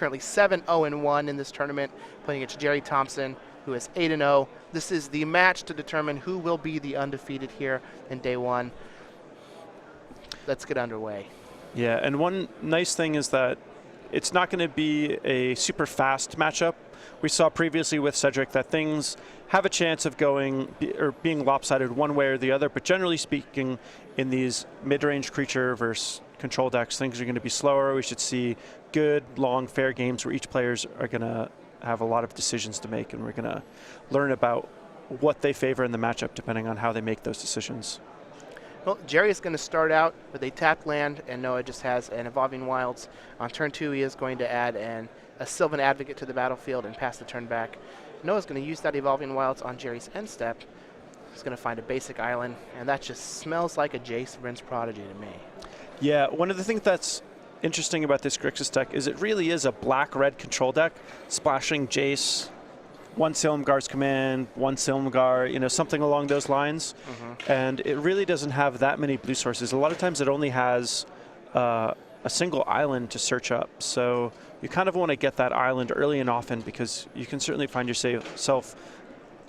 currently 7-0-1 in this tournament, playing against Gerry Thompson, who is 8-0. This is the match to determine who will be the undefeated here in day one. Let's get underway. Yeah, and one nice thing is that it's not going to be a super fast matchup. We saw previously with Cedric that things have a chance of being lopsided one way or the other, but generally speaking, in these mid-range creature versus control decks, things are going to be slower. We should see good, long, fair games where each players are going to have a lot of decisions to make, and we're going to learn about what they favor in the matchup depending on how they make those decisions. Well, Gerry is going to start out with a tapped land, and Noah just has an Evolving Wilds. On turn 2, he is going to add a Sylvan Advocate to the battlefield and pass the turn back. Noah's going to use that Evolving Wilds on Gerry's end step. He's going to find a basic island, and that just smells like a Jace Vryn's Prodigy to me. Yeah, one of the things that's interesting about this Grixis deck is it really is a black-red control deck, splashing Jace, one Silumgar's Command, one Silumgar, something along those lines. And it really doesn't have that many blue sources. A lot of times it only has a single island to search up. So you kind of want to get that island early and often, because you can certainly find yourself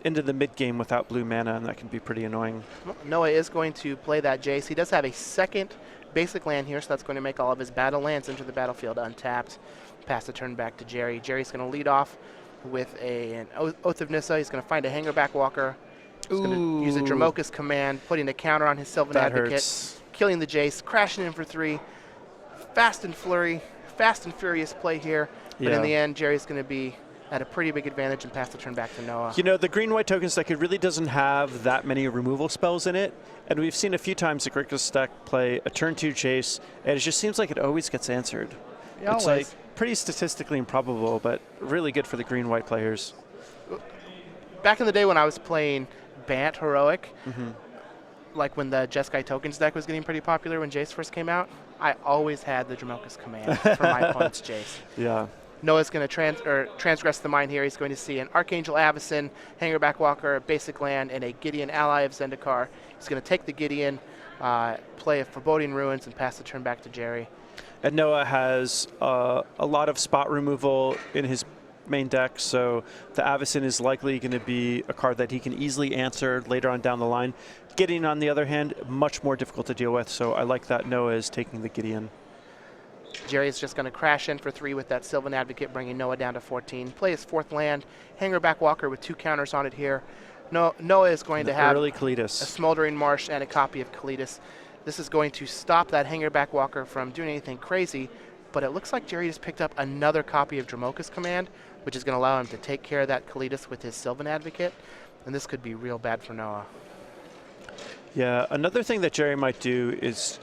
into the mid-game without blue mana, and that can be pretty annoying. Well, Noah is going to play that Jace. He does have a second basic land here, so that's going to make all of his battle lands into the battlefield untapped. Pass the turn back to Gerry. Gerry's going to lead off with an Oath of Nissa. He's going to find a Hangerback Walker. He's going to use a Dromoka's Command, putting a counter on his Sylvan Advocate, killing the Jace, crashing in for 3. Fast and furious play here. But in the end, Gerry's going to be at a pretty big advantage and pass the turn back to Noah. The green-white tokens deck, it really doesn't have that many removal spells in it. And we've seen a few times the Grixis deck play a turn 2 Jace, and it just seems like it always gets answered. Yeah, it's like pretty statistically improbable, but really good for the green-white players. Back in the day when I was playing Bant Heroic, like when the Jeskai Tokens deck was getting pretty popular when Jace first came out, I always had the Dromoka's Command for my opponent's Jace. Yeah. Noah's going to transgress the mind here. He's going to see an Archangel Avacyn, Hangerback Walker, a basic land, and a Gideon ally of Zendikar. He's going to take the Gideon, play a Foreboding Ruins, and pass the turn back to Gerry. And Noah has a lot of spot removal in his main deck, so the Avacyn is likely going to be a card that he can easily answer later on down the line. Gideon, on the other hand, much more difficult to deal with, so I like that Noah is taking the Gideon. Gerry is just going to crash in for 3 with that Sylvan Advocate, bringing Noah down to 14. Play his 4th land, Hangerback Walker with 2 counters on it here. Noah is going to have a Smoldering Marsh and a copy of Kalitas. This is going to stop that Hangerback Walker from doing anything crazy, but it looks like Gerry just picked up another copy of Dromoka's Command, which is going to allow him to take care of that Kalitas with his Sylvan Advocate, and this could be real bad for Noah. Yeah, another thing that Gerry might do is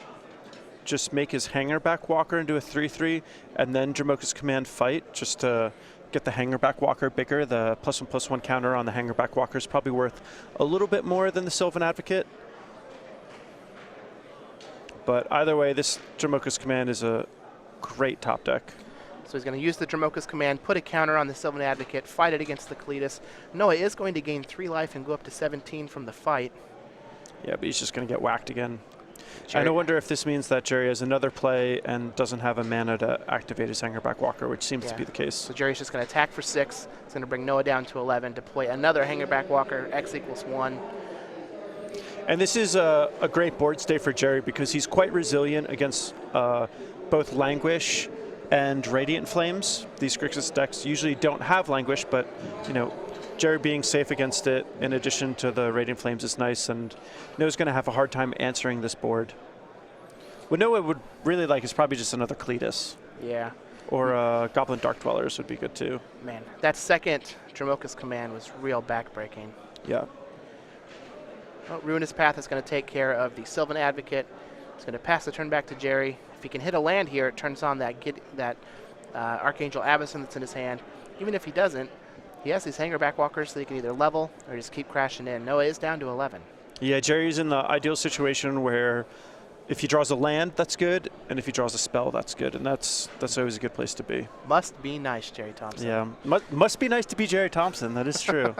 just make his Hangerback Walker into a 3/3, and then Dromoka's Command fight, just to get the Hangerback Walker bigger. The +1/+1 counter on the Hangerback Walker is probably worth a little bit more than the Sylvan Advocate. But either way, this Dromoka's Command is a great top deck. So he's going to use the Dromoka's Command, put a counter on the Sylvan Advocate, fight it against the Kalitas. Noah is going to gain 3 life and go up to 17 from the fight. Yeah, but he's just going to get whacked again. And I wonder if this means that Gerry has another play and doesn't have a mana to activate his Hangerback Walker, which seems to be the case. So Gerry's just going to attack for 6. It's going to bring Noah down to 11, deploy another Hangerback Walker, X = 1. And this is a great board state for Gerry because he's quite resilient against both Languish and Radiant Flames. These Grixis decks usually don't have Languish, but Gerry being safe against it in addition to the Radiant Flames is nice, and Noah's going to have a hard time answering this board. What Noah would really like is probably just another Kalitas. Yeah. Or Goblin Dark Dwellers would be good too. Man, that second Dromoka's Command was real backbreaking. Yeah. Well, Ruinous Path is going to take care of the Sylvan Advocate. It's going to pass the turn back to Gerry. If he can hit a land here, it turns on that Archangel Avacyn that's in his hand. Even if he doesn't, he has these Hangerback Walkers so he can either level or just keep crashing in. Noah is down to 11. Yeah, Gerry's in the ideal situation where if he draws a land, that's good, and if he draws a spell, that's good, and that's always a good place to be. Must be nice, Gerry Thompson. Yeah, must be nice to be Gerry Thompson. That is true.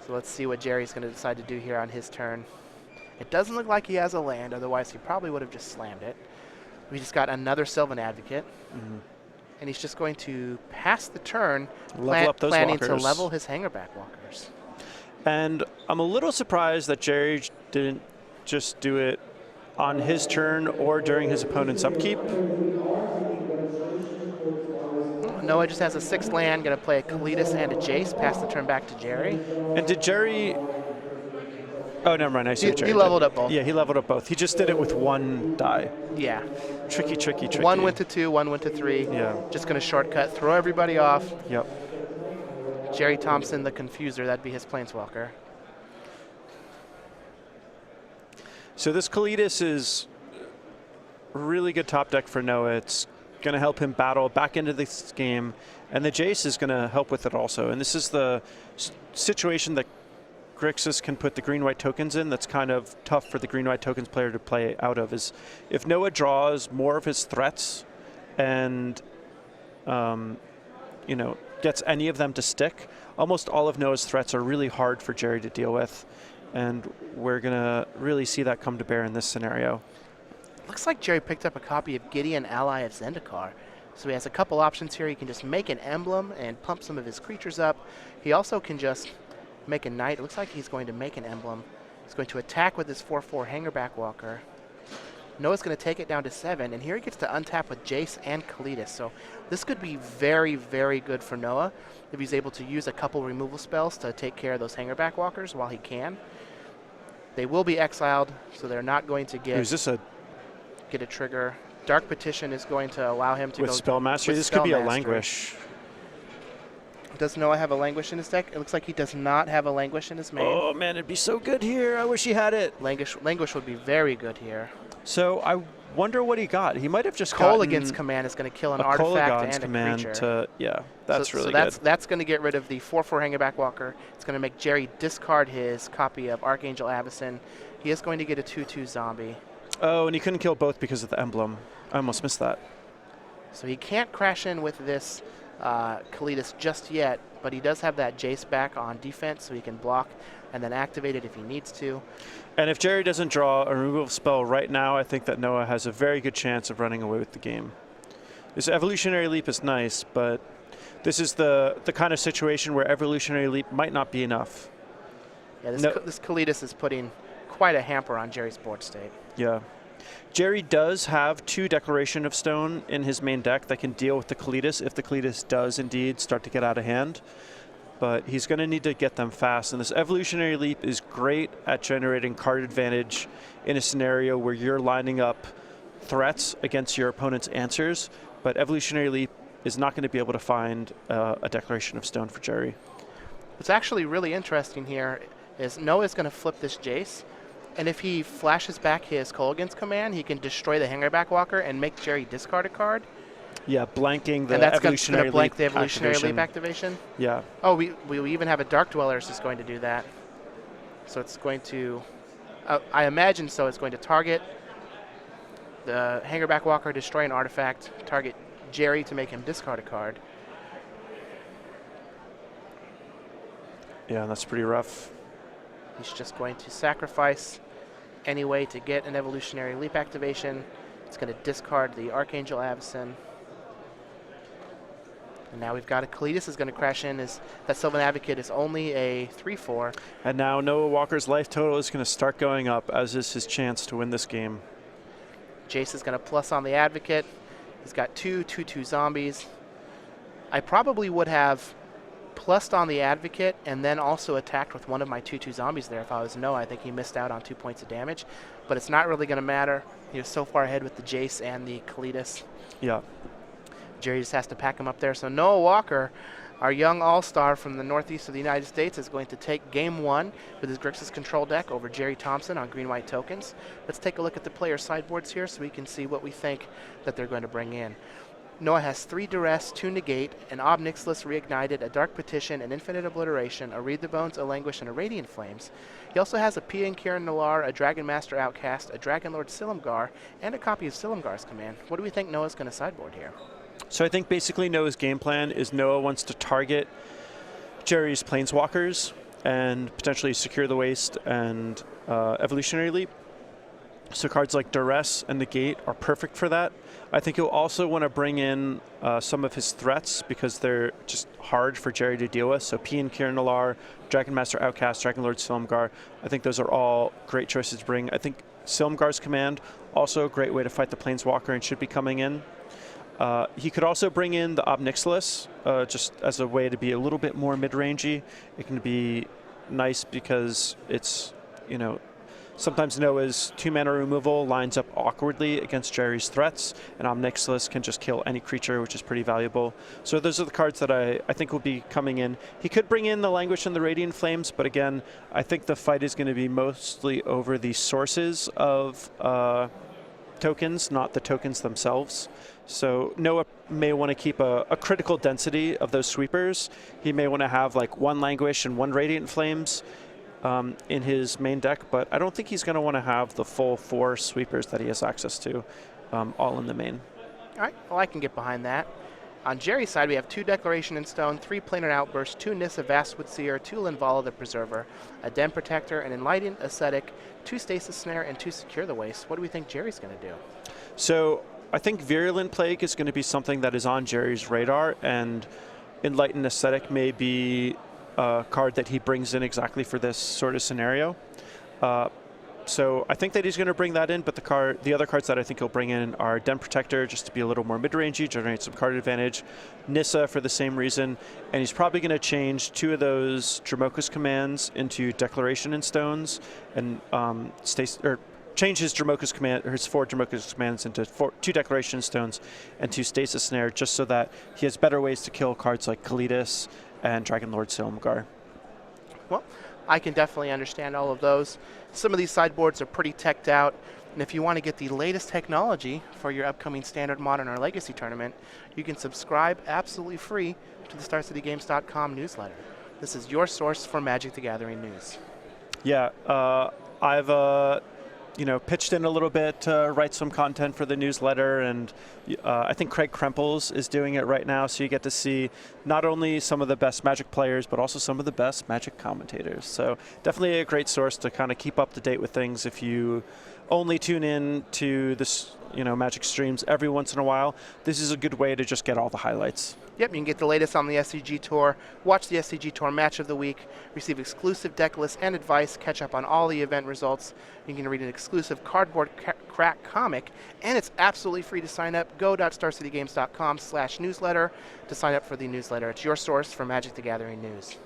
So let's see what Gerry's going to decide to do here on his turn. It doesn't look like he has a land, otherwise he probably would have just slammed it. We just got another Sylvan Advocate. And he's just going to pass the turn, Level up those planning walkers. to level his hangerback walkers. And I'm a little surprised that Gerry didn't just do it on his turn or during his opponent's upkeep. Noah just has a 6 land, going to play a Kalitas and a Jace, pass the turn back to Gerry. And did Gerry... Oh, never mind. I see what Gerry He leveled did. up both. Yeah, he leveled up both. He just did it with one die. Yeah. Tricky, tricky, tricky. 1 went to 2, 1 went to 3. Yeah. Just going to shortcut, throw everybody off. Yep. Gerry Thompson, the Confuser, that'd be his Planeswalker. So this Kalitas is a really good top deck for Noah. It's going to help him battle back into this game, and the Jace is going to help with it also. And this is the situation that Grixis can put the green-white tokens in that's kind of tough for the green-white tokens player to play out of, is if Noah draws more of his threats and you know, gets any of them to stick, almost all of Noah's threats are really hard for Gerry to deal with, and we're going to really see that come to bear in this scenario. Looks like Gerry picked up a copy of Gideon, ally of Zendikar. So he has a couple options here. He can just make an emblem and pump some of his creatures up. He also can just make a knight. It looks like he's going to make an emblem. He's going to attack with his 4/4 Hangerback Walker. Noah's going to take it down to 7, and here he gets to untap with Jace and Kalitas. So this could be very, very good for Noah if he's able to use a couple removal spells to take care of those Hangerback Walkers while he can. They will be exiled, so they're not going to get... Is this a... Get a trigger. Dark Petition is going to allow him to with go... Spell Mastery? with This could be a Spell Mastery. Languish. Does Noah have a Languish in his deck? It looks like he does not have a Languish in his main. Oh, man, it'd be so good here. I wish he had it. Languish would be very good here. So I wonder what he got. He might have just gotten Kolaghan's Command is going to kill an a artifact Kolaghan's and a command creature. to... Yeah, that's so really good. good. That's going to get rid of the 4/4 Hangerback Walker. It's going to make Gerry discard his copy of Archangel Avacyn. He is going to get a 2/2 zombie. Oh, and he couldn't kill both because of the emblem. I almost missed that. So he can't crash in with this Kalitas just yet, but he does have that Jace back on defense, so he can block and then activate it if he needs to. And if Gerry doesn't draw a removal spell right now, I think that Noah has a very good chance of running away with the game. This Evolutionary Leap is nice, but this is the kind of situation where Evolutionary Leap might not be enough. Yeah, this Kalitas is putting quite a hamper on Gerry's board state. Yeah. Gerry does have 2 Declaration of Stone in his main deck that can deal with the Kalitas if the Kalitas does indeed start to get out of hand. But he's going to need to get them fast. And this Evolutionary Leap is great at generating card advantage in a scenario where you're lining up threats against your opponent's answers. But Evolutionary Leap is not going to be able to find a Declaration of Stone for Gerry. What's actually really interesting here is Noah's going to flip this Jace. And if he flashes back his Kolaghan's Command, he can destroy the Hangerback Walker and make Gerry discard a card. Yeah, blanking the and that's Evolutionary going to blank Leap the Evolutionary activation. Leap activation. Yeah. Oh, we even have a Dark Dwellers is going to do that. So it's going to, I imagine so, it's going to target the Hangerback Walker, destroy an artifact, target Gerry to make him discard a card. Yeah, that's pretty rough. He's just going to sacrifice anyway to get an Evolutionary Leap activation. It's going to discard the Archangel Avacyn. And now we've got a Kalitas is going to crash in. That Sylvan Advocate is only a 3/4. And now Noah Walker's life total is going to start going up, as is his chance to win this game. Jace is going to plus on the Advocate. He's got 2/2 zombies. I probably would have plussed on the Advocate and then also attacked with one of my 2/2 zombies there if I was Noah. I think he missed out on 2 points of damage, but it's not really going to matter. He was so far ahead with the Jace and the Kalitas. Yeah. Gerry just has to pack him up there. So Noah Walker, our young all-star from the northeast of the United States, is going to take game 1 with his Grixis control deck over Gerry Thompson on green-white tokens. Let's take a look at the player sideboards here so we can see what we think that they're going to bring in. Noah has 3 Duress, 2 Negate, an Ob Nixilis Reignited, a Dark Petition, an Infinite Obliteration, a Read the Bones, a Languish, and a Radiant Flames. He also has a Pia and Kieran Nalar, a Dragon Master Outcast, a Dragon Lord Silumgar, and a copy of Silumgar's Command. What do we think Noah's going to sideboard here? So I think basically Noah's game plan is Noah wants to target Gerry's Planeswalkers and potentially secure the waste and Evolutionary Leap. So cards like Duress and Negate are perfect for that. I think you'll also want to bring in some of his threats because they're just hard for Gerry to deal with. So Pian Kirinalar, Dragon Master Outcast, Dragon Lord Silumgar. I think those are all great choices to bring. I think Silumgar's Command, also a great way to fight the Planeswalker and should be coming in. He could also bring in the Ob Nixilis just as a way to be a little bit more mid-rangey. It can be nice because it's, sometimes Noah's 2-mana removal lines up awkwardly against Gerry's threats, and Ob Nixilis can just kill any creature, which is pretty valuable. So those are the cards that I think will be coming in. He could bring in the Languish and the Radiant Flames, but again, I think the fight is going to be mostly over the sources of tokens, not the tokens themselves. So Noah may want to keep a critical density of those sweepers. He may want to have like 1 Languish and 1 Radiant Flames in his main deck, but I don't think he's going to want to have the full 4 sweepers that he has access to all in the main. All right, well, I can get behind that. On Gerry's side, we have 2 Declaration in Stone, 3 Planar Outburst, 2 Nissa Vastwood Seer, 2 Linvala the Preserver, a Den Protector, an Enlightened Ascetic, 2 Stasis Snare, and 2 Secure the Waste. What do we think Gerry's going to do? So I think Virulent Plague is going to be something that is on Gerry's radar, and Enlightened Ascetic may be a card that he brings in exactly for this sort of scenario. So I think that he's going to bring that in, but the other cards that I think he'll bring in are Den Protector, just to be a little more mid-rangey, generate some card advantage, Nissa for the same reason, and he's probably going to change 2 of those Dromoka's commands into Declaration in Stones, and change his Dromoka's command, or his 4 Dromoka's commands into 2 Declaration Stones and 2 Stasis Snare, just so that he has better ways to kill cards like Kalidas and Dragon Lord Silumgar. Well, I can definitely understand all of those. Some of these sideboards are pretty teched out, and if you want to get the latest technology for your upcoming Standard, Modern, or Legacy tournament, you can subscribe absolutely free to the StarCityGames.com newsletter. This is your source for Magic the Gathering news. Yeah, I've pitched in a little bit to write some content for the newsletter, and I think Craig Krempels is doing it right now, so you get to see not only some of the best Magic players, but also some of the best Magic commentators. So definitely a great source to kind of keep up to date with things if you only tune in to this, Magic streams every once in a while. This is a good way to just get all the highlights. Yep, you can get the latest on the SCG Tour, watch the SCG Tour Match of the Week, receive exclusive deck lists and advice, catch up on all the event results. You can read an exclusive cardboard crack comic, and it's absolutely free to sign up. Go.starcitygames.com/newsletter to sign up for the newsletter. It's your source for Magic the Gathering news.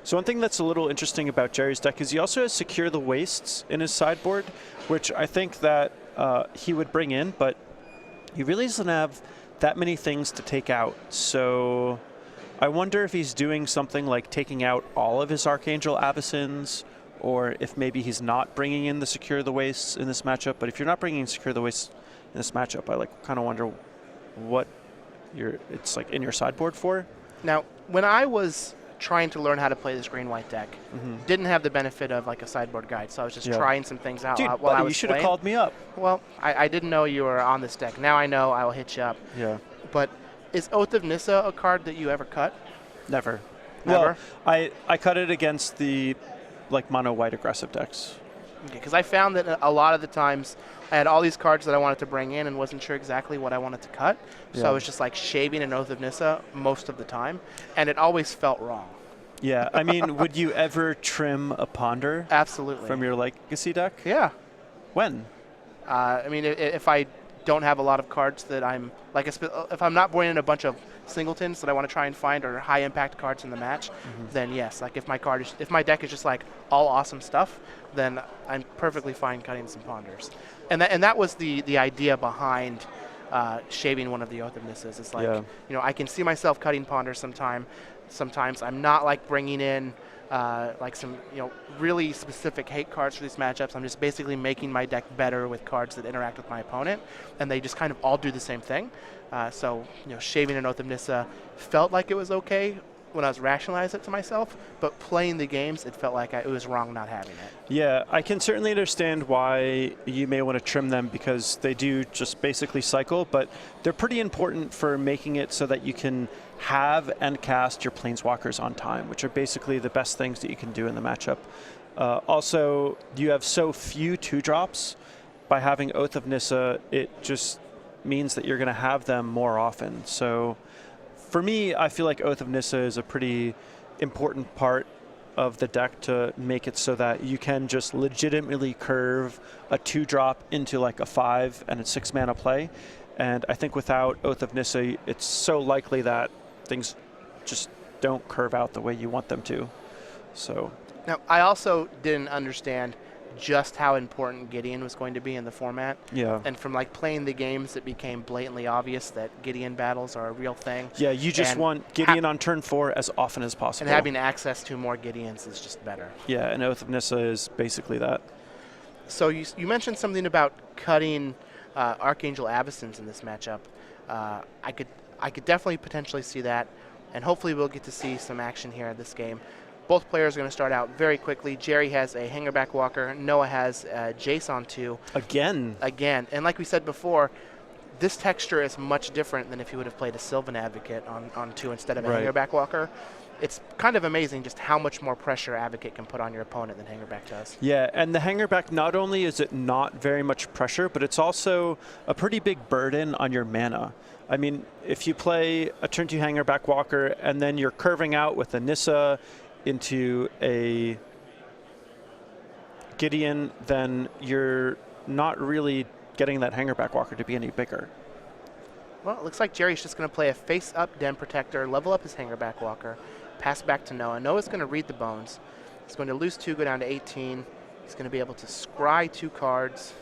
So one thing that's a little interesting about Gerry's deck is he also has Secure the Wastes in his sideboard, which I think that he would bring in, but he really doesn't have that many things to take out. So I wonder if he's doing something like taking out all of his Archangel Avacins, or if maybe he's not bringing in the Secure the Wastes in this matchup. But if you're not bringing Secure the Wastes in this matchup, I kind of wonder what it's like in your sideboard for. Now, when I was trying to learn how to play this green-white deck, didn't have the benefit of like a sideboard guide, so I was just trying some things out. Dude, while I was you should have called me up. Well, I didn't know you were on this deck. Now I know. I will hit you up. Yeah. But is Oath of Nissa a card that you ever cut? Never. Never? Well, I cut it against the mono white aggressive decks. Okay, because I found that a lot of the times I had all these cards that I wanted to bring in and wasn't sure exactly what I wanted to cut. So I was just like shaving an Oath of Nissa most of the time, and it always felt wrong. Yeah, I mean, would you ever trim a Ponder? Absolutely. From your Legacy deck? Yeah. When? I mean, if I don't have a lot of cards that I'm like, if I'm not bringing in a bunch of singletons that I want to try and find or high impact cards in the match, then yes. Like if my deck is just like all awesome stuff, then I'm perfectly fine cutting some Ponders. And that was the idea behind shaving one of the Oath of Nissas. It's like I can see myself cutting Ponders Sometimes I'm not like bringing in like some really specific hate cards for these matchups. I'm just basically making my deck better with cards that interact with my opponent, and they just kind of all do the same thing. So shaving an Oath of Nissa felt like it was okay when I was rationalizing it to myself, but playing the games, it felt like it was wrong not having it. Yeah, I can certainly understand why you may want to trim them, because they do just basically cycle, but they're pretty important for making it so that you can have and cast your Planeswalkers on time, which are basically the best things that you can do in the matchup. Also, you have so few 2-drops by having Oath of Nissa, it just means that you're going to have them more often. So for me, I feel like Oath of Nissa is a pretty important part of the deck to make it so that you can just legitimately curve a 2-drop into like a 5 and a 6 mana play. And I think without Oath of Nissa, it's so likely that things just don't curve out the way you want them to. So now, I also didn't understand just how important Gideon was going to be in the format. yeah. And from like playing the games, it became blatantly obvious that Gideon battles are a real thing. Yeah, you just want Gideon on turn 4 as often as possible. And having access to more Gideons is just better. Yeah, and Oath of Nissa is basically that. So you mentioned something about cutting Archangel Avacyn's in this matchup. I could definitely potentially see that, and hopefully we'll get to see some action here in this game. Both players are going to start out very quickly. Gerry has a Hangerback Walker. Noah has Jace on 2. Again. And like we said before, this texture is much different than if you would have played a Sylvan Advocate on 2 instead of a Hangerback Walker. It's kind of amazing just how much more pressure Advocate can put on your opponent than Hangerback does. Yeah, and the Hangerback, not only is it not very much pressure, but it's also a pretty big burden on your mana. I mean, if you play a turn 2 Hangerback Walker and then you're curving out with a Nissa into a Gideon, then you're not really getting that Hangerback Walker to be any bigger. Well, it looks like Gerry's just going to play a face-up Den Protector, level up his Hangerback Walker, pass back to Noah. Noah's going to read the bones. He's going to lose 2, go down to 18. He's going to be able to scry 2 cards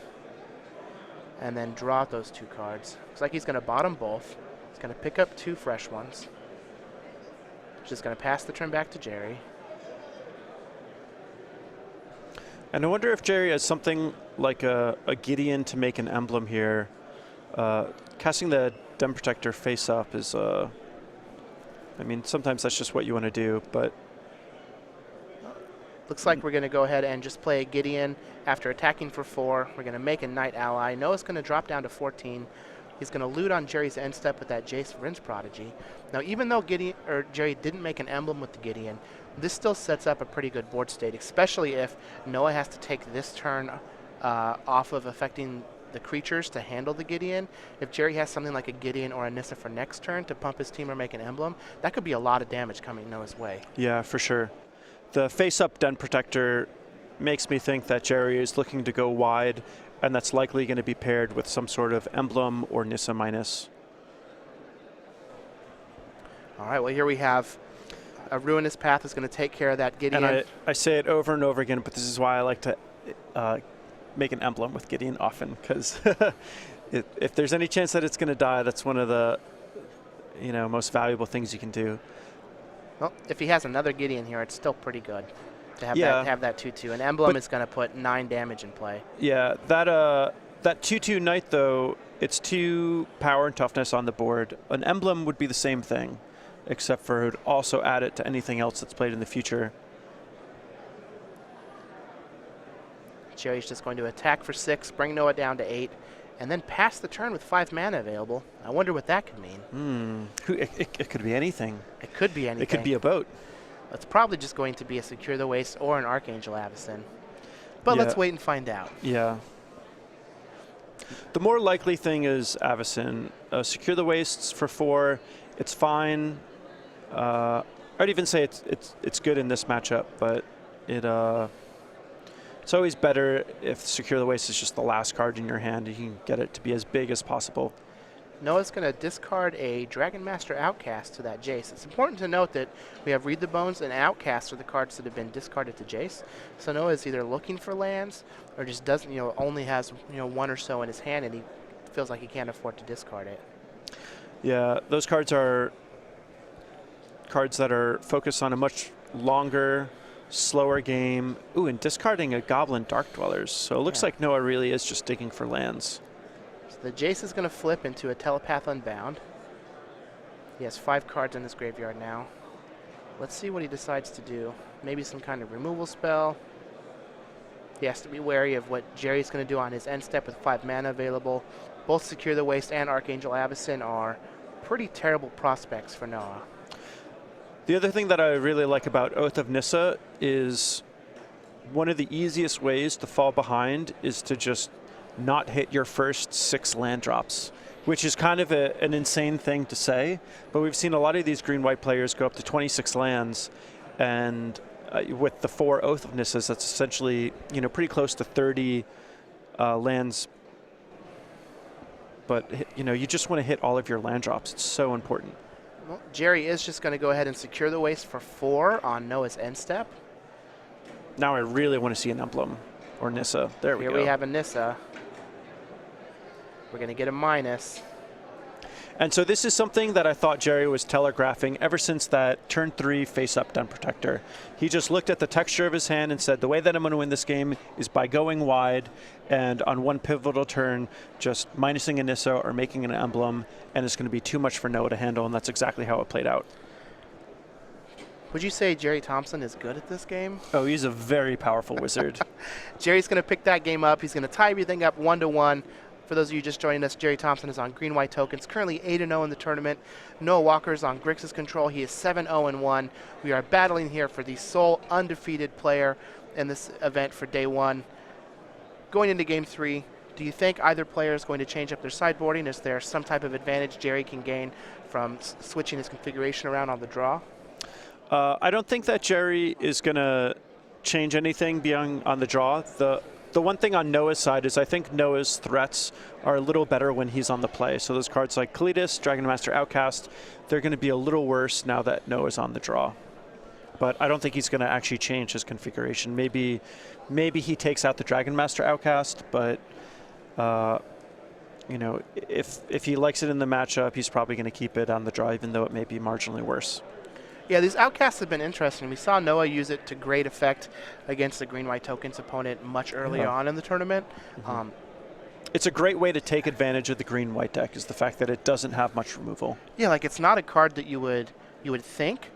and then draw those 2 cards. Looks like he's going to bottom both. He's going to pick up 2 fresh ones. Just going to pass the turn back to Gerry. And I wonder if Gerry has something like a Gideon to make an emblem here. Casting the Den Protector face up is, I mean, sometimes that's just what you want to do, but... Looks like we're going to go ahead and just play a Gideon after attacking for 4. We're going to make a Knight ally. Noah's going to drop down to 14. He's going to loot on Gerry's end step with that Jace Rinse Prodigy. Now, even though Gerry didn't make an emblem with the Gideon, this still sets up a pretty good board state, especially if Noah has to take this turn off of affecting the creatures to handle the Gideon. If Gerry has something like a Gideon or a Nissa for next turn to pump his team or make an emblem, that could be a lot of damage coming Noah's way. Yeah, for sure. The face-up Den Protector makes me think that Gerry is looking to go wide, and that's likely going to be paired with some sort of emblem or Nissa minus. All right, well, here we have a Ruinous Path is going to take care of that Gideon. And I say it over and over again, but this is why I like to make an emblem with Gideon often, because if there's any chance that it's going to die, that's one of the most valuable things you can do. Well, if he has another Gideon here, it's still pretty good to have that 2/2. An emblem is going to put 9 damage in play. Yeah, that 2/2 Knight, though, it's 2 power and toughness on the board. An emblem would be the same thing, except for it would also add it to anything else that's played in the future. Gerry's just going to attack for 6, bring Noah down to 8, and then pass the turn with 5 mana available. I wonder what that could mean. It could be anything. It could be anything. It could be a boat. It's probably just going to be a Secure the Waste or an Archangel Avacyn. But let's wait and find out. Yeah. The more likely thing is Avacyn. Secure the Wastes for 4. It's fine. I'd even say it's good in this matchup, but it's always better if Secure the Waste is just the last card in your hand. You can get it to be as big as possible. Noah's going to discard a Dragon Master Outcast to that Jace. It's important to note that we have Read the Bones and Outcast are the cards that have been discarded to Jace. So Noah is either looking for lands or just doesn't, only has, 1 or so in his hand, and he feels like he can't afford to discard it. Yeah, those cards are cards that are focused on a much longer, slower game. Ooh, and discarding a Goblin Dark Dwellers. So it looks like Noah really is just digging for lands. The Jace is going to flip into a Telepath Unbound. He has 5 cards in his graveyard now. Let's see what he decides to do. Maybe some kind of removal spell. He has to be wary of what Gerry's going to do on his end step with 5 mana available. Both Secure the Waste and Archangel Avacyn are pretty terrible prospects for Noah. The other thing that I really like about Oath of Nissa is one of the easiest ways to fall behind is to just not hit your first 6 land drops, which is kind of an insane thing to say, but we've seen a lot of these green-white players go up to 26 lands, and with the 4 Oath of Nisas, that's essentially, pretty close to 30 lands. But, you just want to hit all of your land drops. It's so important. Well, Gerry is just going to go ahead and secure the waste for 4 on Noah's end step. Now I really want to see an emblem or Nissa. There we go. Here we have a Nissa. We're going to get a minus. And so this is something that I thought Gerry was telegraphing ever since that turn 3 face-up Den Protector. He just looked at the texture of his hand and said, the way that I'm going to win this game is by going wide and on one pivotal turn, just minusing a Nissa or making an emblem, and it's going to be too much for Noah to handle, and that's exactly how it played out. Would you say Gerry Thompson is good at this game? Oh, he's a very powerful wizard. Gerry's going to pick that game up. He's going to tie everything up 1-1. For those of you just joining us, Gerry Thompson is on green-white tokens, currently 8-0 in the tournament. Noah Walker is on Grixis control. He is 7-0-1. We are battling here for the sole undefeated player in this event for day 1. Going into game 3, do you think either player is going to change up their sideboarding? Is there some type of advantage Gerry can gain from switching his configuration around on the draw? I don't think that Gerry is going to change anything beyond on the draw. The one thing on Noah's side is I think Noah's threats are a little better when he's on the play. So those cards like Kalidas, Dragon Master Outcast, they're going to be a little worse now that Noah's on the draw. But I don't think he's going to actually change his configuration. Maybe he takes out the Dragon Master Outcast, but if he likes it in the matchup, he's probably going to keep it on the draw, even though it may be marginally worse. Yeah, these outcasts have been interesting. We saw Noah use it to great effect against the green-white tokens opponent much earlier on in the tournament. Mm-hmm. It's a great way to take advantage of the green-white deck, is the fact that it doesn't have much removal. Yeah, like it's not a card that you would think,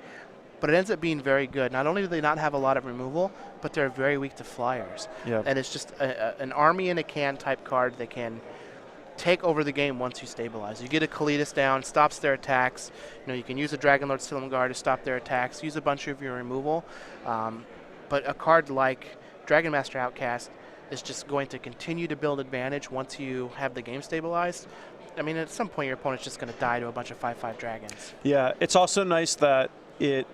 but it ends up being very good. Not only do they not have a lot of removal, but they're very weak to flyers. Yeah. And it's just an army in a can type card that can take over the game once you stabilize. You get a Kalidas down, stops their attacks. You can use a Dragonlord Silumgar to stop their attacks, use a bunch of your removal. But a card like Dragon Master Outcast is just going to continue to build advantage once you have the game stabilized. I mean, at some point your opponent's just going to die to a bunch of 5/5 dragons. Yeah, it's also nice that it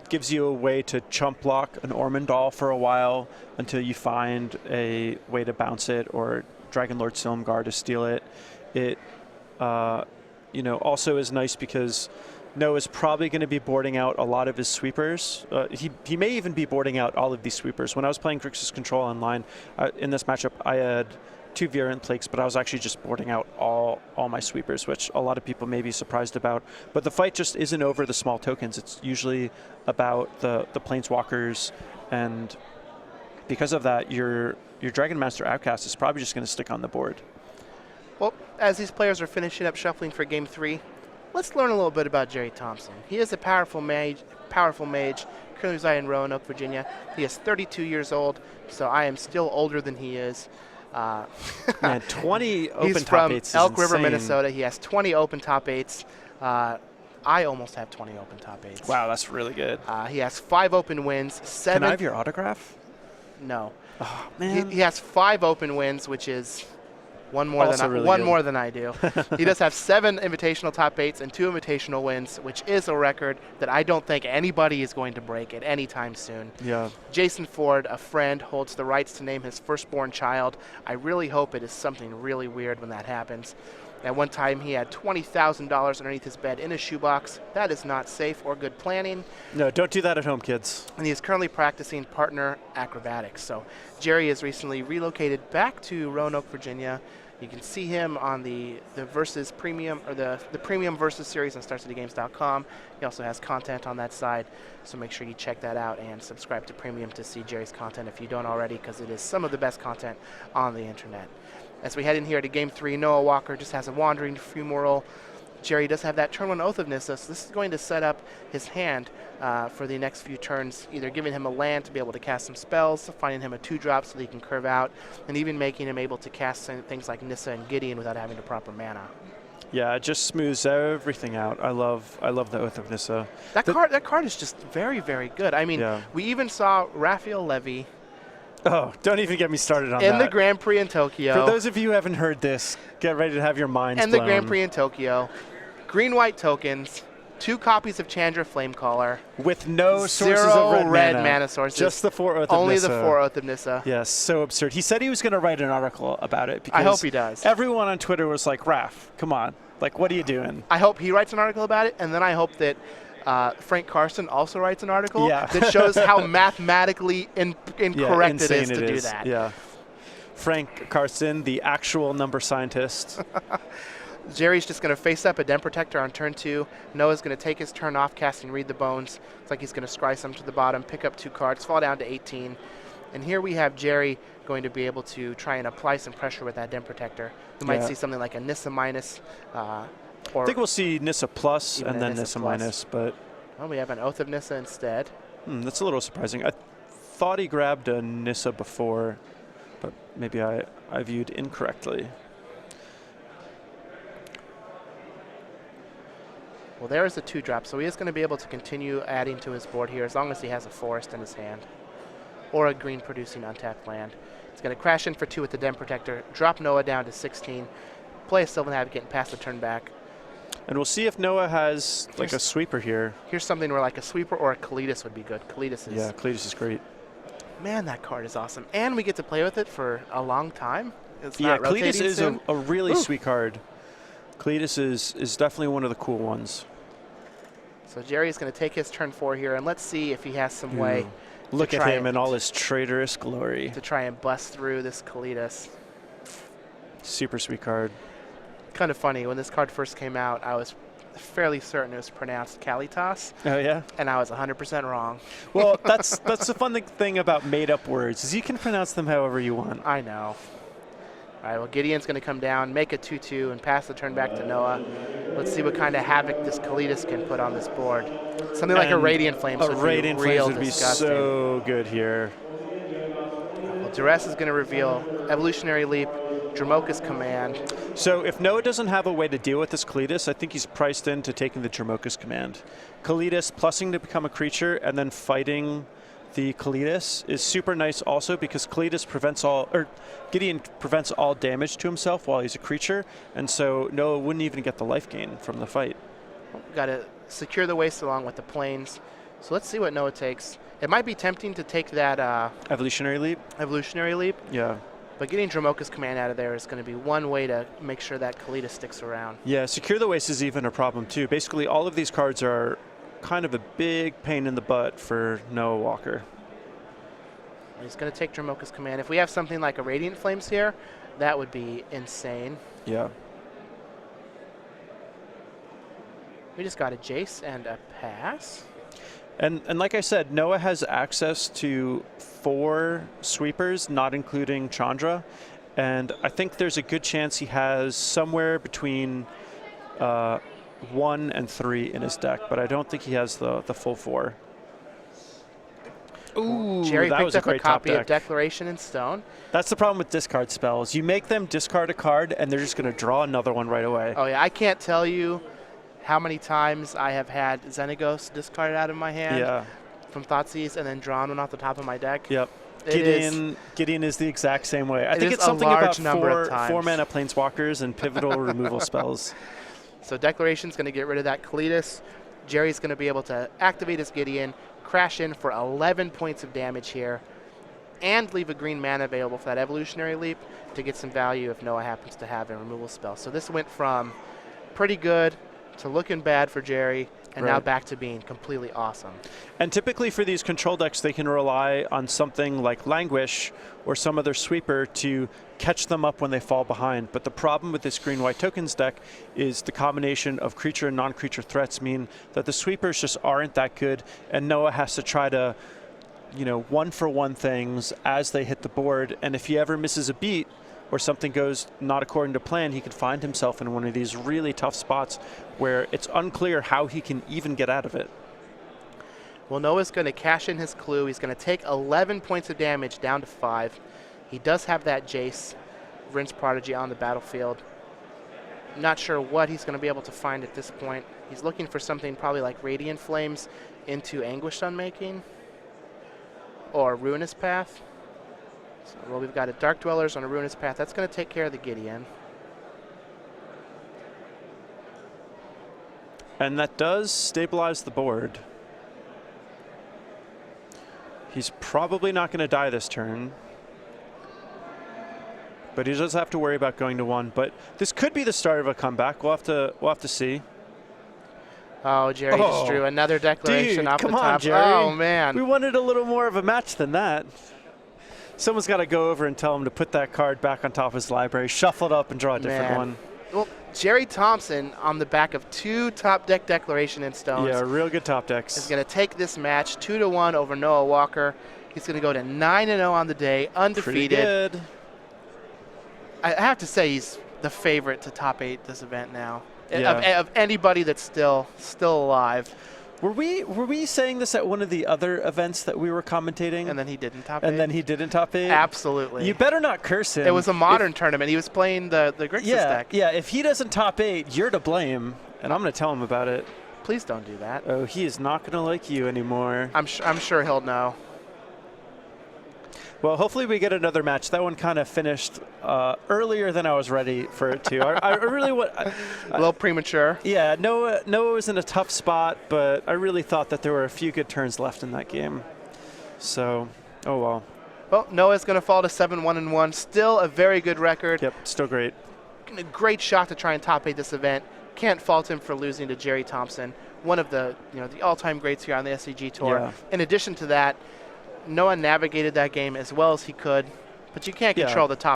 gives you a way to chump block an Ormondal for a while until you find a way to bounce it, or Dragonlord Silumgar to steal it. It also is nice because Noah's probably going to be boarding out a lot of his sweepers. He may even be boarding out all of these sweepers. When I was playing Grixis Control online in this matchup, I had 2 Virulent Plagues, but I was actually just boarding out all my sweepers, which a lot of people may be surprised about. But the fight just isn't over the small tokens. It's usually about the Planeswalkers, and because of that, your Dragon Master Outcast is probably just going to stick on the board. Well, as these players are finishing up shuffling for game 3, let's learn a little bit about Gerry Thompson. He is a powerful mage, currently residing in Roanoke, Virginia. He is 32 years old, so I am still older than he is. Man, 20 open He's top from 8s is Elk River, insane. Minnesota. He has 20 open top 8s. I almost have 20 open top 8s. One that's really good. He has 5 open wins. 7. Can I have your autograph? No. Oh, man. He has 5 open wins, which is one more than I do. He does have 7 invitational top 8s and 2 invitational wins, which is a record that I don't think anybody is going to break at any time soon. Yeah. Jason Ford, a friend, holds the rights to name his firstborn child. I really hope it is something really weird when that happens. At one time, he had $20,000 underneath his bed in a shoebox. That is not safe or good planning. No, don't do that at home, kids. And he is currently practicing partner acrobatics. So Gerry has recently relocated back to Roanoke, Virginia. You can see him on the Versus Premium, or the Premium Versus series on StarCityGames.com. He also has content on that side, so make sure you check that out and subscribe to Premium to see Gerry's content if you don't already, because it is some of the best content on the internet. As we head in here to Game 3, Noah Walker just has a Wandering Fumarole. Gerry does have that turn 1 Oath of Nissa, so this is going to set up his hand for the next few turns, either giving him a land to be able to cast some spells, finding him a 2-drop so that he can curve out, and even making him able to cast things like Nissa and Gideon without having the proper mana. Yeah, it just smooths everything out. I love the Oath of Nissa. That card is just very, very good. I mean, we even saw Raphael Levy Oh, don't even get me started on in that. the Grand Prix in Tokyo. For those of you who haven't heard this, get ready to have your minds and blown. the Grand Prix in Tokyo. Green-white tokens, 2 copies of Chandra Flamecaller. With no sources 0 of red mana sources. Just the 4 Oath of Only Nissa. the 4 Oath of Nissa. Yes, so absurd. He said he was going to write an article about it. Because I hope he does. Everyone on Twitter was like, Raph, come on. Like, what are you doing? I hope he writes an article about it, and then I hope that Frank Carson also writes an article that shows how mathematically incorrect it is to do that. Yeah. Frank Carson, the actual number scientist. Gerry's just going to face up a Den Protector on turn 2. Noah's going to take his turn off, casting Read the Bones. It's like he's going to scry some to the bottom, pick up 2 cards, fall down to 18. And here we have Gerry going to be able to try and apply some pressure with that Den Protector. We might see something like a Nissa minus. Or I think we'll see Nissa plus and then Nissa minus, but... Well, we have an Oath of Nissa instead. That's a little surprising. I thought he grabbed a Nissa before, but maybe I viewed incorrectly. Well, there is a 2-drop, so he is going to be able to continue adding to his board here as long as he has a forest in his hand or a green-producing untapped land. He's going to crash in for 2 with the Den Protector, drop Noah down to 16, play a Sylvan Advocate, and pass the turn back. And we'll see if Noah has like a sweeper here. Here's something where like a sweeper or a Kalitas would be good. Kalitas is... Yeah, Kalitas is great. Man, that card is awesome. And we get to play with it for a long time. It's not Kalitas is soon. a really sweet card. Kalitas is definitely one of the cool ones. So Gerry's going to take his turn 4 here, and let's see if he has some way. Look at him in all his traitorous glory. To try and bust through this Kalitas. Super sweet card. Kind of funny, when this card first came out, I was fairly certain it was pronounced Kalitas. Oh, yeah? And I was 100% wrong. Well, that's the fun thing about made-up words, is you can pronounce them however you want. I know. All right, well, Gideon's going to come down, make a 2-2, and pass the turn back to Noah. Let's see what kind of havoc this Kalitas can put on this board. Something like a Radiant Flames would be Radiant real Flames would disgusting. be so good here. Well, Duress is going to reveal Evolutionary Leap, Dromoka's Command. So if Noah doesn't have a way to deal with this Kalitas, I think he's priced into taking the Dromoka's Command. Kalitas plussing to become a creature and then fighting the Kalitas is super nice also because Gideon prevents all damage to himself while he's a creature, and so Noah wouldn't even get the life gain from the fight. Got to secure the waste along with the plains. So let's see what Noah takes. It might be tempting to take that Evolutionary Leap. Evolutionary Leap. Yeah. But getting Dromoka's Command out of there is going to be one way to make sure that Kalitas sticks around. Yeah, secure the waste is even a problem too. Basically, all of these cards are kind of a big pain in the butt for Noah Walker. He's going to take Dromoka's Command. If we have something like a Radiant Flames here, that would be insane. Yeah. We just got a Jace and a pass. And like I said, Noah has access to 4 sweepers, not including Chandra. And I think there's a good chance he has somewhere between 1 and 3 in his deck, but I don't think he has the full 4. Ooh, Gerry that picked was a up a great copy top of Declaration in Stone. That's the problem with discard spells. You make them discard a card, and they're just going to draw another one right away. Oh, yeah. I can't tell you how many times I have had Xenagos discarded out of my hand from Thoughtseize and then drawn one off the top of my deck. Yep. Gideon is the exact same way. I think it's something about 4 mana Planeswalkers and pivotal removal spells. So Declaration's going to get rid of that Kalitas. Gerry's going to be able to activate his Gideon, crash in for 11 points of damage here, and leave a green mana available for that Evolutionary Leap to get some value if Noah happens to have a removal spell. So this went from pretty good to looking bad for Gerry, and now back to being completely awesome. And typically for these control decks, they can rely on something like Languish or some other sweeper to catch them up when they fall behind. But the problem with this green-white tokens deck is the combination of creature and non-creature threats mean that the sweepers just aren't that good, and Noah has to try to, one-for-one things as they hit the board. And if he ever misses a beat, or something goes not according to plan, he could find himself in one of these really tough spots where it's unclear how he can even get out of it. Well, Noah's going to cash in his clue. He's going to take 11 points of damage down to 5. He does have that Jace, Rinse Prodigy on the battlefield. Not sure what he's going to be able to find at this point. He's looking for something probably like Radiant Flames into Anguished Unmaking or Ruinous Path. So, well, we've got a Dark Dwellers on a Ruinous Path. That's going to take care of the Gideon. And that does stabilize the board. He's probably not going to die this turn. But he does have to worry about going to 1. But this could be the start of a comeback. We'll have to see. Oh, Gerry just drew another declaration dude, off the come top. on, Gerry. Oh, man. We wanted a little more of a match than that. Someone's got to go over and tell him to put that card back on top of his library, shuffle it up, and draw a different one. Well, Gerry Thompson on the back of 2 top deck declaration in stones. Yeah, real good top decks. Is going to take this match 2-1 over Noah Walker. He's going to go to 9-0 on the day, undefeated. Pretty good. I have to say he's the favorite to top 8 this event now. Yeah. Of anybody that's still alive. Were we saying this at one of the other events that we were commentating? And then he didn't top 8. And then he didn't top 8? Absolutely. You better not curse him. It was a modern tournament. He was playing the Grixis deck. Yeah, if he doesn't top 8, you're to blame, and I'm going to tell him about it. Please don't do that. Oh, he is not going to like you anymore. I'm sure he'll know. Well, hopefully we get another match. That one kind of finished earlier than I was ready for it to. I really want. A little premature. Yeah, Noah was in a tough spot, but I really thought that there were a few good turns left in that game. So, oh well. Well, Noah's going to fall to 7-1-1. Still a very good record. Yep, still great. A great shot to try and top 8 this event. Can't fault him for losing to Gerry Thompson, one of the the all-time greats here on the SCG Tour. Yeah. In addition to that, Noah navigated that game as well as he could, but you can't control the top